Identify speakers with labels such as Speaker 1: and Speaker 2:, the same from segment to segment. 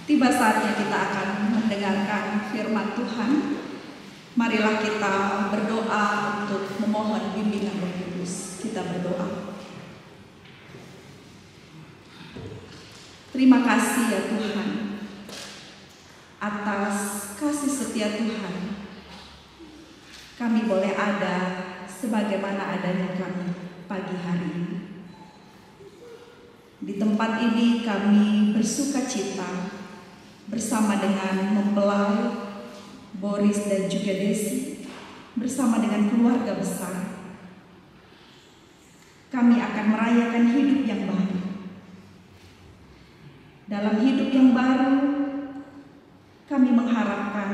Speaker 1: Tiba saatnya kita akan mendengarkan firman Tuhan. Marilah kita berdoa untuk memohon bimbingan Roh Kudus. Kita berdoa. Terima kasih ya Tuhan atas kasih setia Tuhan. Kami boleh ada sebagaimana adanya kami pagi hari ini. Di tempat ini kami bersuka cita bersama dengan mempelai Boris dan juga Desi, bersama dengan keluarga besar. Kami akan merayakan hidup yang baru. Dalam hidup yang baru, kami mengharapkan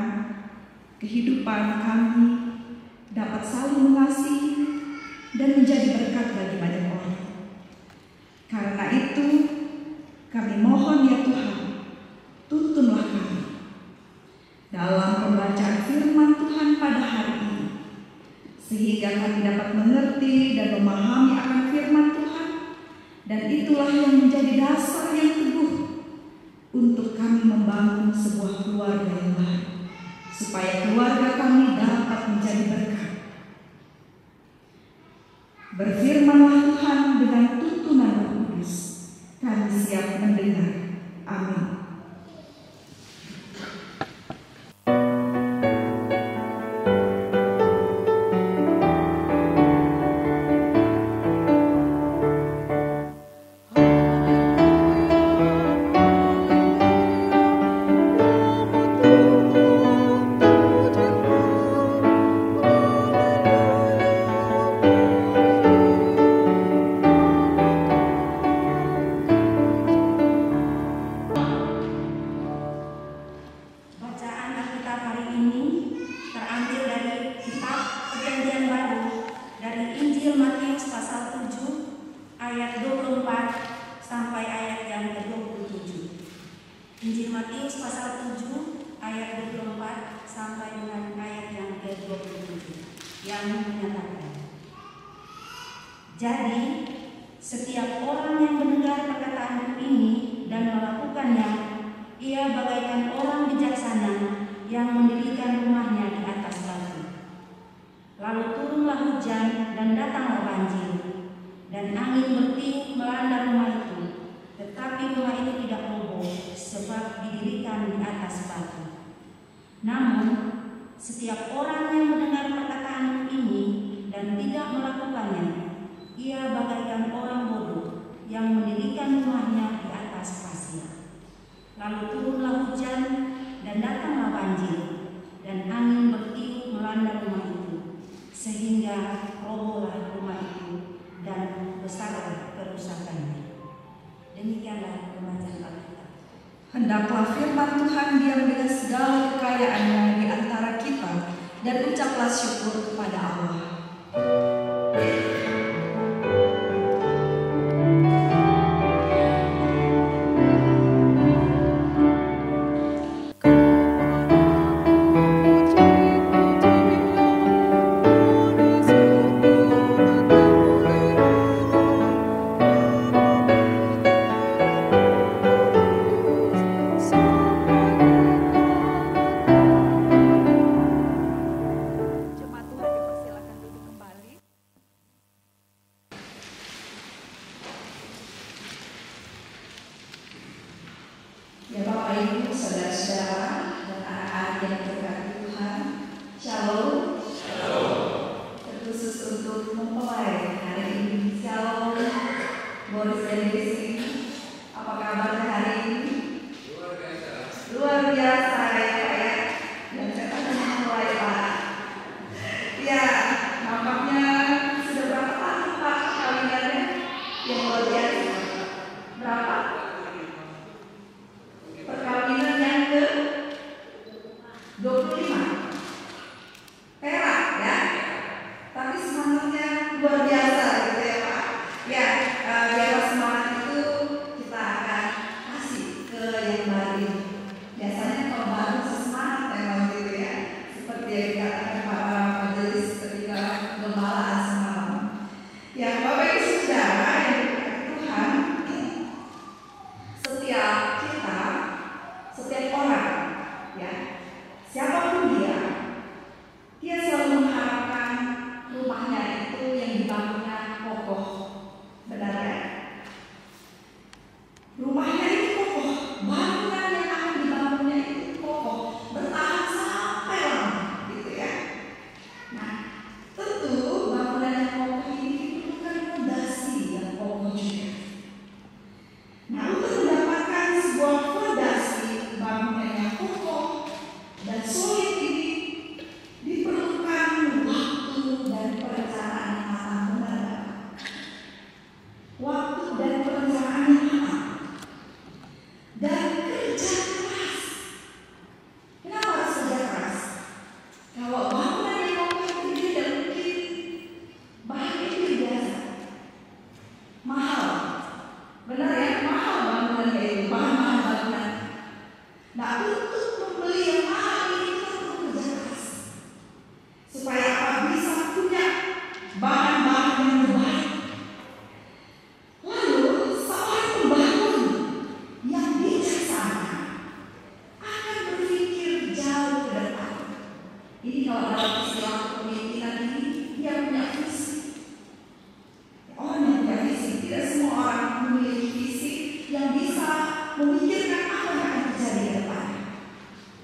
Speaker 1: kehidupan kami dapat saling mengasihi dan menjadi berkat bagi banyak orang. Karena itu, kami mohon ya Tuhan, tuntunlah kami dalam pembacaan firman Tuhan pada hari ini, sehingga kami dapat mengerti dan memahami akan firman Tuhan, dan itulah yang menjadi dasar yang teguh untuk kami membangun sebuah keluarga yang baru, supaya keluarga kami dapat menjadi berkat. Berfirmanlah Tuhan dengan tuntunan Roh Kudus, kami siap mendengar. Amin.
Speaker 2: Jadi, setiap orang yang mendengar perkataan ini dan melakukannya, ia bagaikan orang bijaksana yang mendirikan rumahnya di atas batu. Lalu turunlah hujan dan datanglah banjir, dan angin bertiup melanda rumah itu. Tetapi rumah itu tidak roboh, sebab didirikan di atas batu. Namun, setiap orang yang mendengar perkataan ini dan tidak melakukannya, ia bagaikan orang bodoh yang mendirikan rumahnya di atas pasir. Lalu turunlah hujan dan datanglah banjir, dan angin bertiup melanda rumah itu, sehingga robohlah rumah itu dan besarlah kerusakannya. Demikianlah pembacaan Alkitab.
Speaker 1: Hendaklah firman Tuhan diam dengan segala kekayaannya di antara kita, dan ucaplah syukur kepada Allah. Ya Bapak Ibu, saudara-saudara dan anak-anak yang berkati Tuhan, Shalom. Terkhusus untuk mempelai hari ini, Shalom. Boris dan Desi, apa kabarnya hari ini? Luar biasa ya Pak ya. Dan saya tanya mempelai Pak. Ya, nampaknya sudah berapa tahun Pak kawinannya? Yang luar biasa. Berapa? Perkawinan yang ke 25 perak ya, tapi semangatnya luar biasa gitu ya Pak ya. Biarlah semangat itu Rumahnya itu kokoh, bangunan yang akan dibangunnya itu kokoh, bertahan sampai lama, gitu ya. Nah, tentu bangunan yang kokoh ini diperlukan fondasi yang kokoh juga. Nah, untuk mendapatkan sebuah fondasi bangunan yang kokoh dan solid ini diperlukan waktu dan perencanaan yang matang, benar. Waktu dan perencanaan yang matang dan kerja keras. Kenapa harus kerja keras? Kalau bangunan yang kokoh itu tidak mungkin bahan itu biasa, mahal, benar ya, mahal bangunannya itu, bahan-bahan bangunan. Nah, untuk membeli yang mahal ini kita perlu kerja keras supaya apa? Bisa punya bahan-bahan yang terbaik. Lalu seorang pembangun yang bijaksana akan berpikir jauh ke depan. Ini kalau dalam istilah kepemimpinan ini, dia punya visi. Orang yang punya visi, tidak semua orang memiliki visi yang bisa memikirkan apa yang akan terjadi ke depan,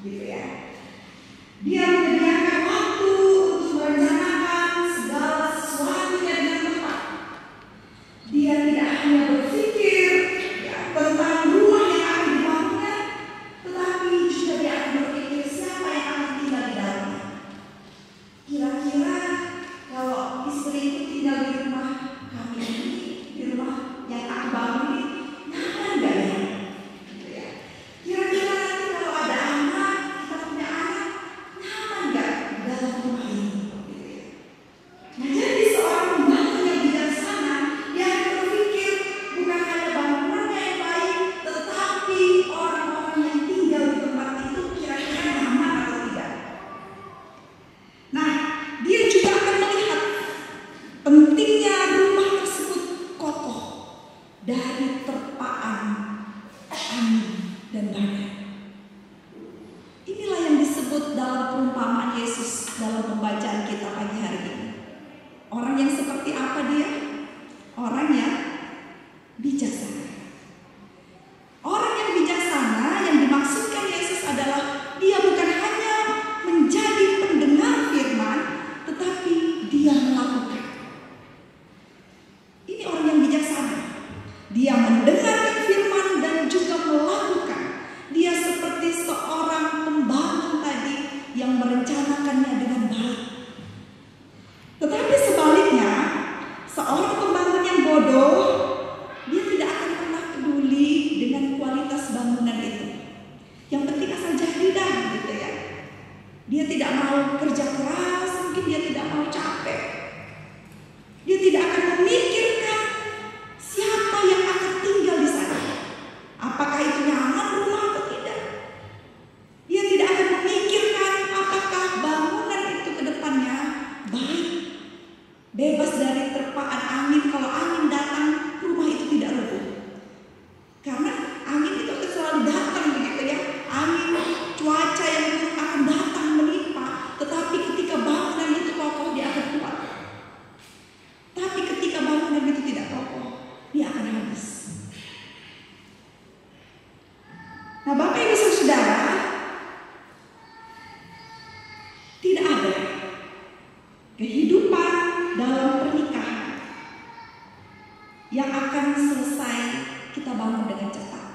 Speaker 1: gitu ya. Dia menyediakan waktu untuk merencanakan segala sesuatunya dengan tepat. Dia tidak hanya berpikir tentang rumah yang akan dibangunnya, tetapi juga dia akan berpikir siapa yang akan tinggal di dalamnya. Kira-kira kalau istri itu tinggal di rumah kami ini, di rumah yang aku bangun ini, nyaman gak ya? Gitu ya. Kira-kira nanti kalau ada anak, kita punya anak, nyaman gak dalam rumah ini? Gitu ya. Nah, jadi seorang pembangun yang bijaksana, dia akan berpikir bukan hanya bangunannya yang baik, tetapi orang-orang yang tinggal di tempat itu kira-kira nyaman atau tidak. Nah, dia juga akan melihat pentingnya rumah tersebut kokoh dari terpaan angin dan badai. Inilah yang disebut dalam perumpamaan Yesus dalam pembacaan kita pagi hari ini. Orang yang seperti apa dia? Orang yang bijaksana. Orang yang bijaksana yang dimaksudkan Yesus adalah dia bukan hanya menjadi pendengar firman, tetapi dia melakukan. Ini orang yang bijaksana. Dia mendengarkan firman dan juga melakukan. Dia seperti seorang pembangun tadi yang merencanakannya dengan baik. Tetapi sebaliknya, seorang pembangun yang bodoh, dia tidak akan pernah peduli dengan kualitas bangunan itu. Yang penting asal jadi dah, gitu ya. Dia tidak mau kerja keras, mungkin dia tidak mau capek. Dia tidak akan memikirkan siapa yang akan tinggal di sana. Apakah itu nyaman rumah atau tidak? Dia tidak akan memikirkan apakah bangunan itu ke depannya baik, bebas dari terpaan angin. Kalau angin datang, rumah itu tidak rubuh. Karena angin itu akan selalu datang, begitu ya. Angin, cuaca yang buruk akan datang menimpa. Tetapi ketika bangunan itu kokoh, dia akan kuat. Tapi ketika bangunan itu tidak kokoh, dia akan habis. Nah, Bapak Ibu Saudara, tidak ada kehidupan dalam pernikahan yang akan selesai kita bangun dengan cepat.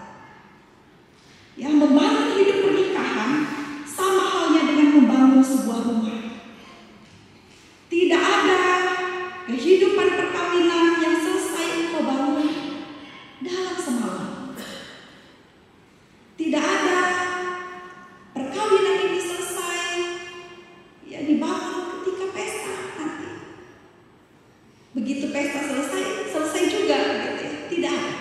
Speaker 1: Yang membangun hidup pernikahan sama halnya dengan membangun sebuah rumah. Tidak ada kehidupan perkawinan yang selesai engkau bangun dalam semalam. Tidak ada perkawinan ini selesai ya dibangun ketika pesta nanti. Begitu pesta selesai juga, begitu ya. Tidak ada.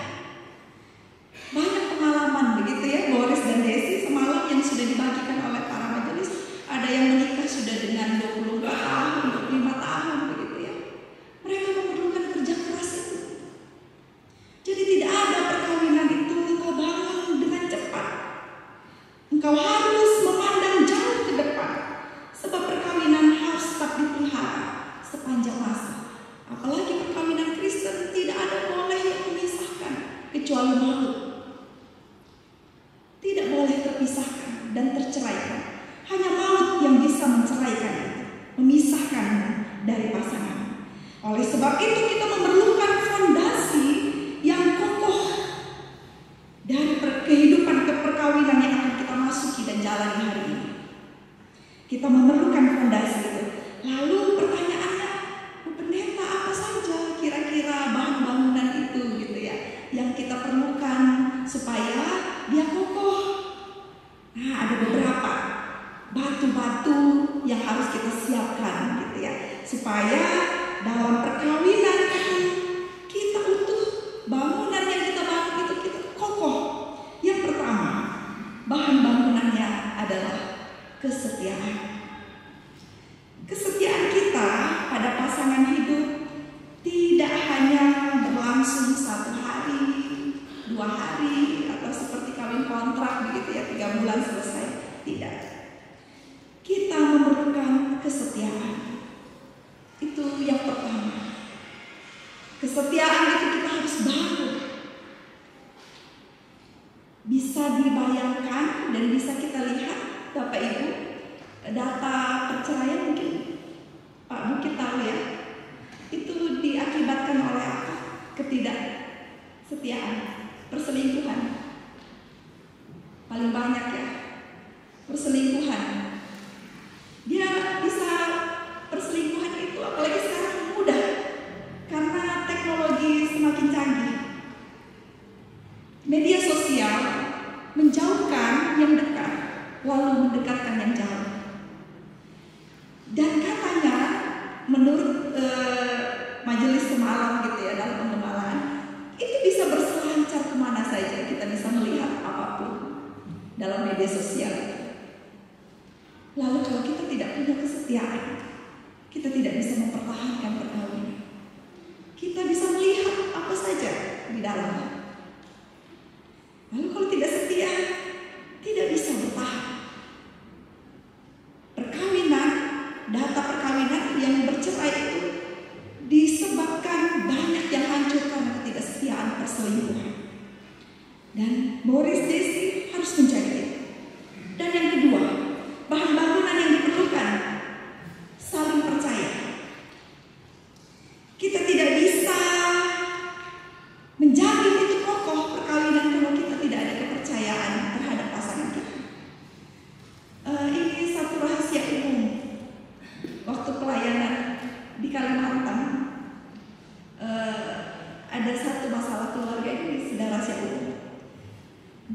Speaker 1: Banyak pengalaman begitu ya, Boris dan Desi semalam yang sudah dibagikan oleh para majelis. Ada yang menikah sudah dengan 24 tahun, 25 tahun begitu ya. Mereka memerlukan kerja keras itu. Jadi tidak ada perkawinan itu engkau bangun dengan cepat. Engkau harus memandang jauh ke depan. Sebab perkawinan harus tetap dipelihara sepanjang masa. Apalagi perkawinan Kristen, tidak ada boleh yang memisahkan kecuali maut. dari kehidupan keperkawinan yang akan kita masuki dan jalani hari ini. Kita memerlukan fondasi itu. Lalu pertanyaannya, Bu Pendeta, apa saja kira-kira bahan bangunan itu gitu ya, yang kita perlukan supaya dia kokoh? Nah, ada beberapa batu-batu yang harus kita siapkan gitu ya, supaya dalam perkawinan kita utuh, bangunan yang kita bangun itu kita kokoh. Yang pertama, bahan bangunannya adalah kesetiaan. Kesetiaan kita pada pasangan hidup tidak hanya berlangsung 1 hari, 2 hari, atau seperti kawin kontrak begitu ya, 3 bulan selesai. Tidak. Kita memerlukan kesetiaan. Itu yang pertama. Kesetiaan itu kita harus bangun. Bisa dibayangkan dan bisa kita lihat, Bapak Ibu, data perceraian mungkin Pak mungkin tahu ya, itu diakibatkan oleh apa? Ketidaksetiaan, perselingkuhan. Paling banyak ya, perselingkuhan. Dia bisa perselingkuhan itu apalagi sekarang mudah karena teknologi semakin canggih. Media sosial menjauhkan yang dekat lalu mendekatkan yang jauh. Dan katanya menurut majelis semalam gitu ya, dalam pengembalaan itu bisa berselancar kemana saja, kita bisa melihat apapun dalam media sosial. Lalu kalau kita tidak punya kesetiaan, kita tidak bisa mempertahankan perkawinan. Kita bisa melihat apa saja di dalamnya. Lalu kalau tidak setia, tidak bisa bertahan. Perkawinan, data perkawinan yang bercerai itu disebabkan banyak yang hancur karena ketidaksetiaan, perselingkuhan. Dan Boris Desi harus menjadi itu. Dan yang kedua, bahan bangunan yang diperlukan saling percaya. Kita tidak bisa menjamin itu kokoh perkawinan kalau kita tidak ada kepercayaan terhadap pasangan kita. Ini satu rahasia umum. Waktu pelayanan di Kalimantan, ada satu masalah keluarga, ini sudah rahasia umum.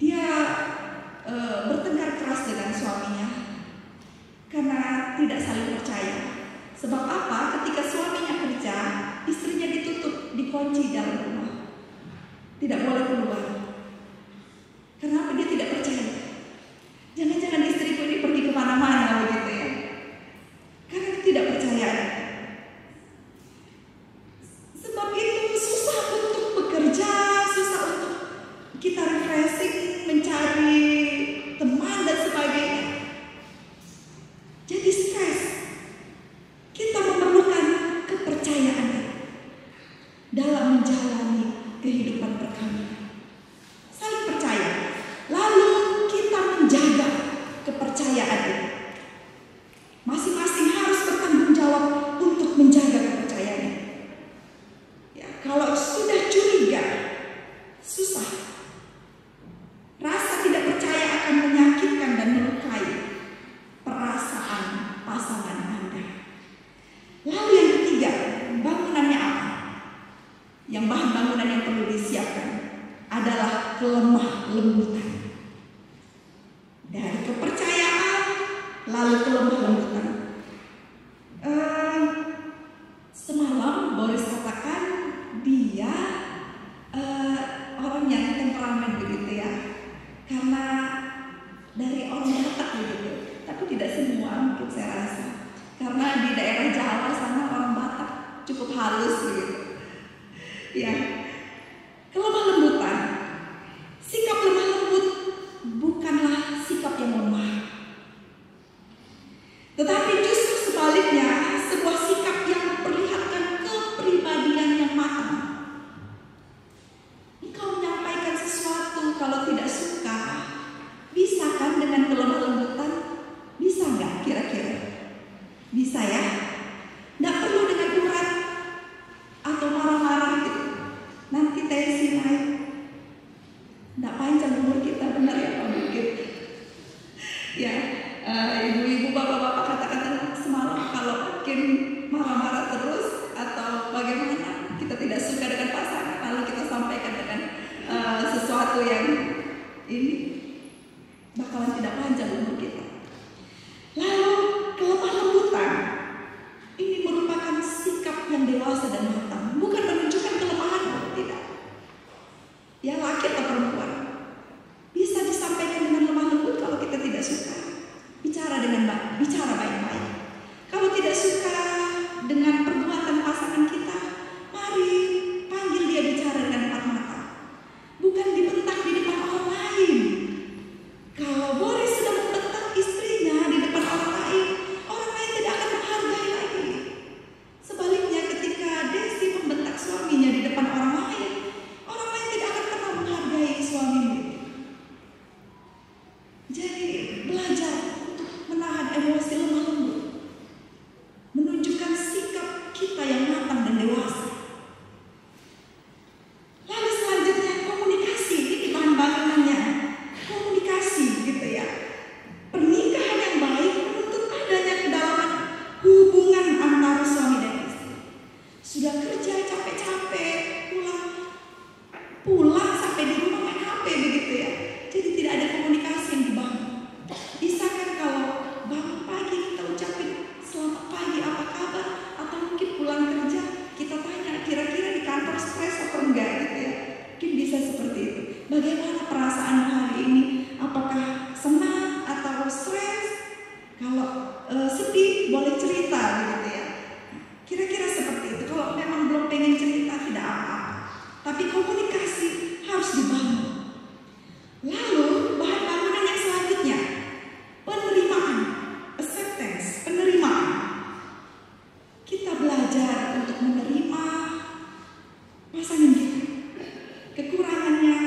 Speaker 1: Dia bertengkar keras dengan suaminya karena tidak saling percaya. Sebab apa? Ketika suaminya kerja, istrinya ditutup, dikunci dalam rumah, tidak boleh keluar. Kenapa? Dia tidak percaya. Jangan-jangan istriku ini pergi kemana-mana begitu ya. Karena dia tidak percaya. Sebab itu susah untuk bekerja, susah untuk kita refreshing, mencari teman dan sebagainya. Jadi stres. Kita memerlukan kepercayaan dalam menjalani kehidupan perkawinan. Saling percaya. Lalu kita menjaga kepercayaan itu. Masing-masing harus bertanggung jawab untuk menjaga kepercayaan itu. Ya, kalau sudah curiga, susah. Rasa tidak percaya akan menyakitkan dan melukai perasaan pasangan Anda. Lalu yang ketiga, bangunannya apa? Yang bahan bangunan yang perlu disiapkan adalah kelemah lembutan. Dari kepercayaan, lalu kelemah lembutan. Semalam Boris katakan dia orang yang temperamen begitu ya, karena dari orang Batak begitu. Tapi tidak semua mungkin saya rasa, karena di daerah Jawa sana orang Batak cukup halus begitu. Ya, kelemah lembutan. Sikap lemah lembut bukanlah sikap yang lemah, tetapi justru sebaliknya, sebuah sikap yang memperlihatkan kepribadian yang matang. Engkau menyampaikan sesuatu kalau tidak suka, bisa kan dengan kelemah lembutan? Bisa nggak kira-kira? Bisa ya? Nggak perlu dengan urat atau marah-marah gitu. Nanti tensi naik. Nggak panjang ini bakalan tidak panjang umur kita. Lalu kelemah lembutan ini merupakan sikap yang dewasa dan matang, bukan menunjukkan kelemahan, tidak. Ya, laki atau perempuan bisa disampaikan dengan lemah lembut. Kalau kita tidak suka, bicara baik-baik. Kalau tidak suka dengan perbuatan pasangan kita, mari panggil dia bicara dengan empat mata, bukan dibentak di depan orang lain. Kalau Boris sudah membentak istrinya di depan orang lain tidak akan menghargai lagi. Sebaliknya, ketika Desi membentak suaminya di depan orang lain tidak akan pernah menghargai suaminya. Jadi belajar untuk menahan emosi lemah lembut, menunjukkan sikap kita yang matang dan dewasa. Lalu selanjutnya komunikasi, ini bahan bangunannya. Komunikasi gitu ya. Pernikahan yang baik menuntut adanya kedalaman hubungan antara suami dan istri. Sudah kerja capek-capek, pulang sampai di rumah main HP begitu ya. Jadi tidak ada komunikasi yang dibangun. Bisa kan kalau bangun pagi kita ucapin selamat pagi, apa kabar? Atau mungkin pulang kerja kita tanya kira-kira di kantor stres atau enggak gitu ya. Mungkin bisa seperti itu. Bagaimana perasaan hari ini? Apakah senang atau stres? Kalau sedih boleh cerita begitu ya. Kira-kira seperti itu. Kalau memang belum pengen cerita tidak apa-apa. Tapi komunikasi harus dibangun. Lalu bahan bangunan yang selanjutnya, penerimaan, acceptance, penerimaan. Kita belajar untuk menerima pasangan kita. Kekurangannya,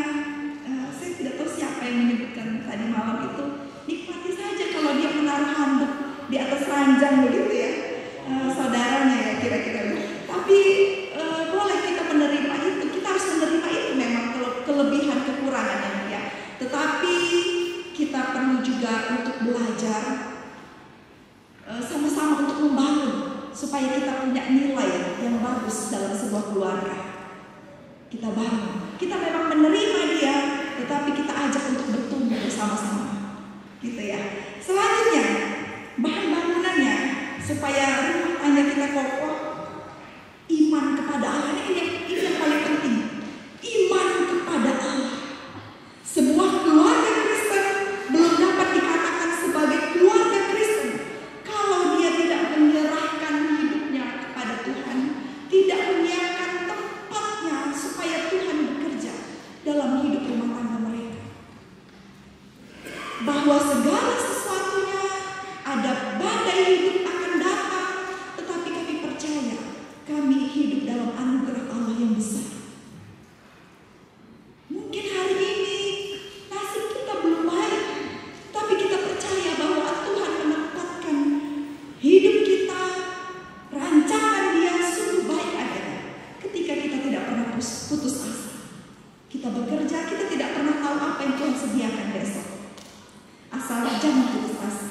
Speaker 1: saya tidak tahu siapa yang menyebutkan tadi malam itu. Nikmati saja kalau dia menaruh handuk di atas ranjang begitu ya, saudaranya ya kira-kira. Tapi boleh kita menerima itu. Kita harus menerima itu memang kelebihan kekurangannya dia. Tetapi kita perlu juga untuk belajar sama-sama untuk membangun supaya kita punya nilai yang bagus dalam sebuah keluarga. Kita bangun. Kita memang menerima dia, tetapi kita ajak untuk bertumbuh bersama-sama. Gitu ya. Selanjutnya, bahan bangunannya supaya rumah tangga kita kokoh, iman kepada Allah. Ini yang paling penting. Iman kepada Allah. Sebuah keluarga Kristen belum dapat dikatakan sebagai keluarga Kristen kalau dia tidak menyerahkan hidupnya kepada Tuhan, tidak menyiapkan tempatnya supaya Tuhan bekerja dalam hidup rumah tangga mereka. Bahwa segala sesuatunya ada badai hidup akan datang, tetapi kami percaya kami hidup dalam anugerah Allah yang besar. Mungkin hari ini nasib kita belum baik, tapi kita percaya bahwa Tuhan menempatkan hidup kita, rancangan Dia sungguh baik adanya. Ketika kita tidak pernah putus asa, kita bekerja, kita tidak pernah tahu apa yang Tuhan sediakan besok. Asal jangan putus asa.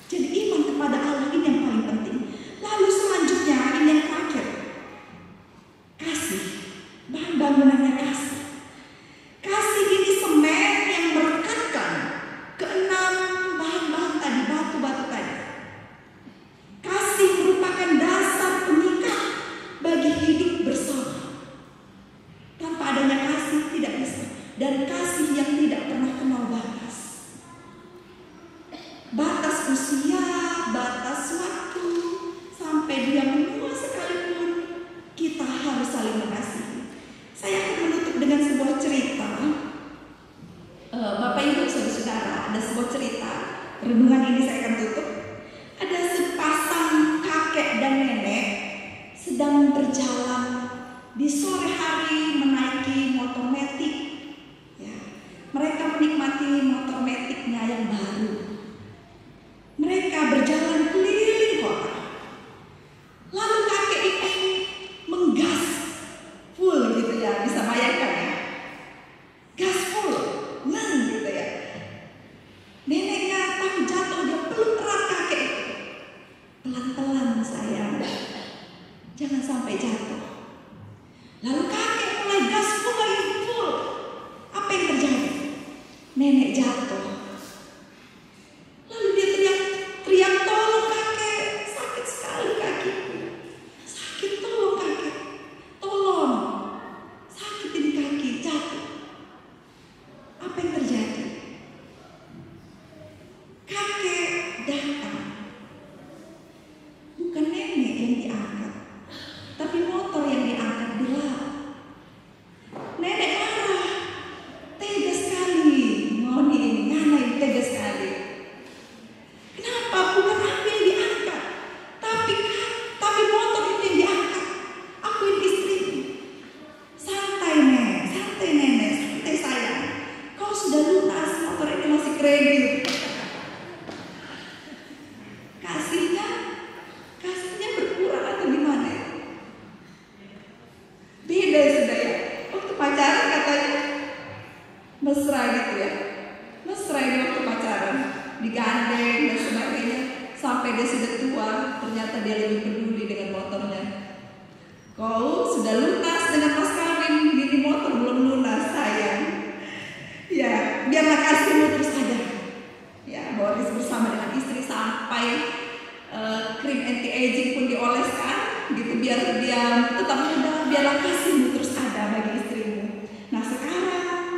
Speaker 1: Jadi iman kepada Allah ini yang paling penting. Lalu selanjutnya ini yang terakhir, kasih. Bahan bangunannya kasih. Kasih ini semen yang merekatkan keenam bahan-bahan tadi, batu-batu tadi. Kasih merupakan dasar pengikat bagi hidup bersama. Tanpa adanya kasih tidak bisa. Dan kasih yang tidak pernah kenal batas. Batas usia, batas waktu, sampai dia menua sekalipun, kita harus saling mengasihi. Saya akan menutup dengan sebuah cerita. Bapak Ibu saudara-saudara, ada sebuah cerita. Renungan ini saya akan tutup. Ada sepasang kakek dan nenek sedang berjalan di sore hari menaiki motor metik. Ya, mereka menikmati motor metiknya yang baru. Mereka berjalan keliling kota. Lalu kakek ini menggas full gitu ya, bisa bayangkan ya. Gas full, gitu ya. Neneknya tahu jatuh, dia peluk erat kakek itu. Pelan-pelan sayang, jangan sampai jatuh. Lalu kakek mulai gas full lagi full. Apa yang terjadi? Nenek nenek jatuh. Lalu dia teriak, tolong kakek, sakit sekali kakiku. Sakit, tolong kakek, tolong. Sakit ini kaki, jatuh. Apa yang terjadi? Kakek datang. Bukan nenek yang diangkat, tapi motor yang diangkat gelap. Nenek marah, tega sekali. Ngoni ini, Ngana ini tega sekali. Kenapa bukan aku yang diangkat, tapi motor itu yang diangkat. Aku ini istrimu. Santai nenek, santai sayang. Kau sudah lunas, motor ini masih kredit. Kasihnya berkurang atau gimana? Beda sudah ya. Waktu pacaran katanya mesra gitu ya. Mesra ini waktu pacaran, digandeng dan sebagainya. Sampai dia sudah tua, ternyata dia lebih peduli dengan motornya. Kau sudah lunas dengan mas kawin, ini motor belum lunas sayang. Ya, biarlah kasihmu terus ada. Ya, Boris bersama dengan istri sampai krim anti aging pun dioleskan gitu biar dia tetap muda, biarlah kasihmu terus ada bagi istrimu. Nah sekarang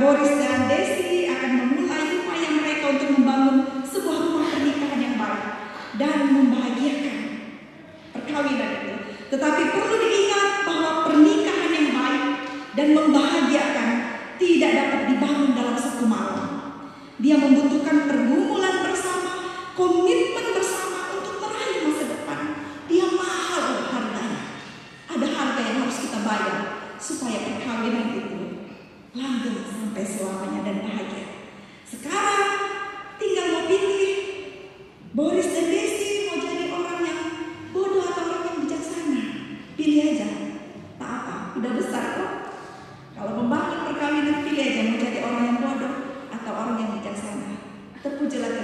Speaker 1: Boris dan Desi akan memulai upaya mereka untuk membangun sebuah rumah pernikahan yang baik dan membahagiakan perkawinan itu. Tetapi perlu diingat bahwa pernikahan yang baik dan membahagiakan tidak dapat dibangun dalam satu malam. Dia membutuhkan pergumulan bersama, komitmen bersama untuk meraih masa depan. Dia mahal harganya. Ada harga yang harus kita bayar supaya perkawinan itu langgeng sampai selamanya dan bahagia. Sekarang tinggal mau pilih, Boris dan Desi mau jadi orang yang bodoh atau orang yang bijaksana. Pilih aja. Tak apa, udah besar kok. Kalau membangun perkawinan pilih aja mau jadi orang yang bodoh atau orang yang bijaksana. Terpujilah